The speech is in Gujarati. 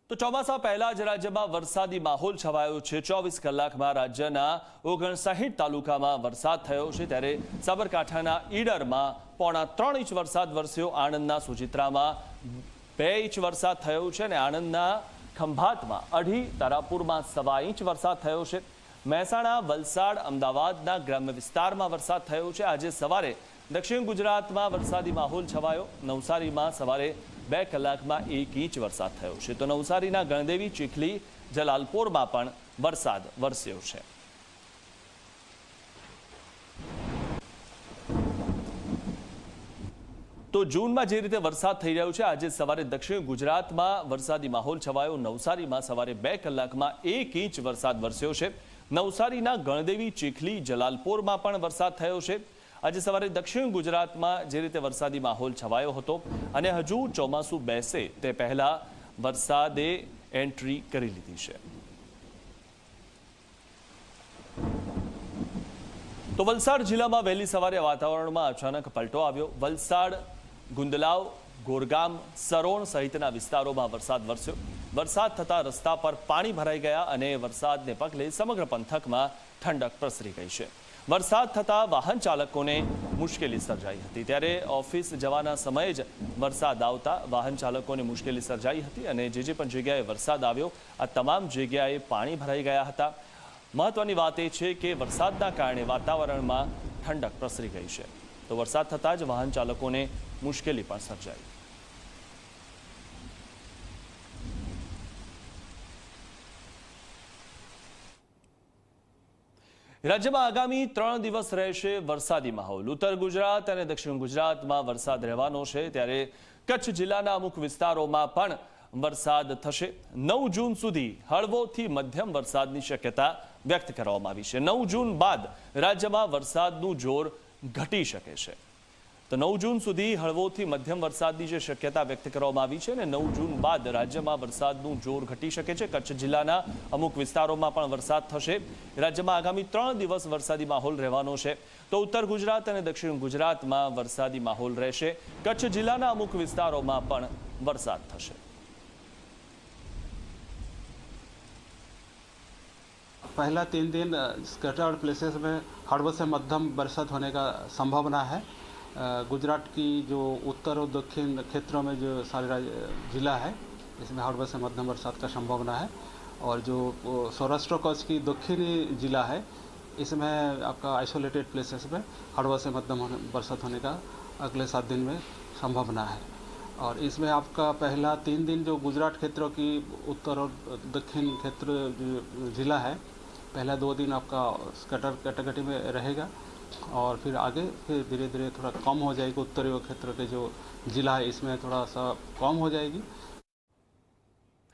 તો ચોમાસા પહેલા જ રાજ્યમાં વરસાદી માહોલ છવાયો છે। 24 કલાકમાં રાજ્યના 59 તાલુકામાં વરસાદ થયો છે, ત્યારે સાબરકાંઠાના ઈડરમાં 3.5 ઇંચ વરસાદ વરસ્યો। આણંદના સુચિત્રામાં 2 ઇંચ વરસાદ થયો છે અને આણંદના ખંભાતમાં 2.5, તારાપુરમાં 1.25 ઇંચ વરસાદ થયો છે। મહેસાણા, વલસાડ, અમદાવાદના ગ્રામ્ય વિસ્તારમાં વરસાદ થયો છે। આજે સવારે દક્ષિણ ગુજરાતમાં વરસાદી માહોલ છવાયો। નવસારીમાં સવારે 2 કલાકમાં 1 ઇંચ વરસાદ થયો છે, તો નવસારીના ગણદેવી, ચીખલી, જલાલપોરમાં પણ વરસાદ વરસ્યો છે। તો જૂનમાં જે રીતે વરસાદ થઈ રહ્યો છે, આજે સવારે દક્ષિણ ગુજરાતમાં વરસાદી માહોલ છવાયો। નવસારીમાં સવારે 2 કલાકમાં 1 ઇંચ વરસાદ વરસ્યો છે। નવસારીના ગણદેવી, ચીખલી, જલાલપોરમાં પણ વરસાદ થયો છે। આજે સવારે દક્ષિણ ગુજરાતમાં જે રીતે વરસાદી માહોલ છવાયો હતો અને હજુ ચોમાસું બેસે તે પહેલા વરસાદે એન્ટ્રી કરી લીધી છે। તો વલસાડ જિલ્લામાં વહેલી સવારે વાતાવરણમાં અચાનક પલટો આવ્યો। વલસાડ, ગુંદલાવ, ગોરગામ, સરોણ સહિતના વિસ્તારોમાં વરસાદ વરસ્યો। વરસાદ થતાં રસ્તા પર પાણી ભરાઈ ગયા અને વરસાદને પગલે સમગ્ર પંથકમાં ઠંડક પ્રસરી ગઈ છે। વરસાદ થતાં વાહન ચાલકોને મુશ્કેલી સર્જાઈ હતી, ત્યારે ઓફિસ જવાના સમયે જ વરસાદ આવતા વાહન ચાલકોને મુશ્કેલી સર્જાઈ હતી અને જે પણ જગ્યાએ વરસાદ આવ્યો આ તમામ જગ્યાએ પાણી ભરાઈ ગયા હતા। મહત્વની વાત એ છે કે વરસાદના કારણે વાતાવરણમાં ઠંડક પ્રસરી ગઈ છે, તો વરસાદ થતાં જ વાહન ચાલકોને મુશ્કેલી પણ સર્જાઈ। રાજ્યમાં આગામી 3 દિવસ રહેશે વરસાદી માહોલ। ઉત્તર ગુજરાત અને દક્ષિણ ગુજરાતમાં વરસાદ રહેવાનો છે, ત્યારે કચ્છ જિલ્લાના અમુક વિસ્તારોમાં પણ વરસાદ થશે। 9 જૂન સુધી હળવોથી મધ્યમ વરસાદની શક્યતા વ્યક્ત કરવામાં આવી છે। 9 જૂન બાદ રાજ્યમાં વરસાદનું જોર ઘટી શકે છે, તો 9 જૂન સુધી હળવોથી મધ્યમ વરસાદની જે શક્યતા વ્યક્ત કરવામાં આવી છે અને 9 જૂન બાદ રાજ્યમાં વરસાદનું જોર ઘટી શકે છે। કચ્છ જિલ્લાના અમુક વિસ્તારોમાં પણ વરસાદ થશે। રાજ્યમાં આગામી 3 દિવસ વરસાદી માહોલ રહેવાનો છે, તો ઉત્તર ગુજરાત અને દક્ષિણ ગુજરાતમાં વરસાદી માહોલ રહેશે। કચ્છ જિલ્લાના અમુક વિસ્તારોમાં પણ વરસાદ થશે। पहला 3 दिन स्कैटर्ड प्लेसेस में हल्की से मध्यम बरसात होने का संभावना है। गुजरात की जो उत्तर और दक्षिण क्षेत्रों में जो सारे जिला है इसमें हल्की से मध्यम बरसात का संभावना है, और जो सौराष्ट्र कच्छ की दक्षिणी जिला है इसमें आपका आइसोलेटेड प्लेसेस में हल्की से मध्यम बरसात होने का अगले 7 दिन में संभावना है। और इसमें आपका पहला 3 दिन जो गुजरात क्षेत्रों की उत्तर और दक्षिण क्षेत्र जिला है, पहला 2 दिन आपका स्कैटर कैटेगरी में रहेगा और फिर आगे फिर धीरे धीरे थोड़ा कम हो जाएगी। उत्तरी क्षेत्र के जो जिला है इसमें थोड़ा सा कम हो जाएगी।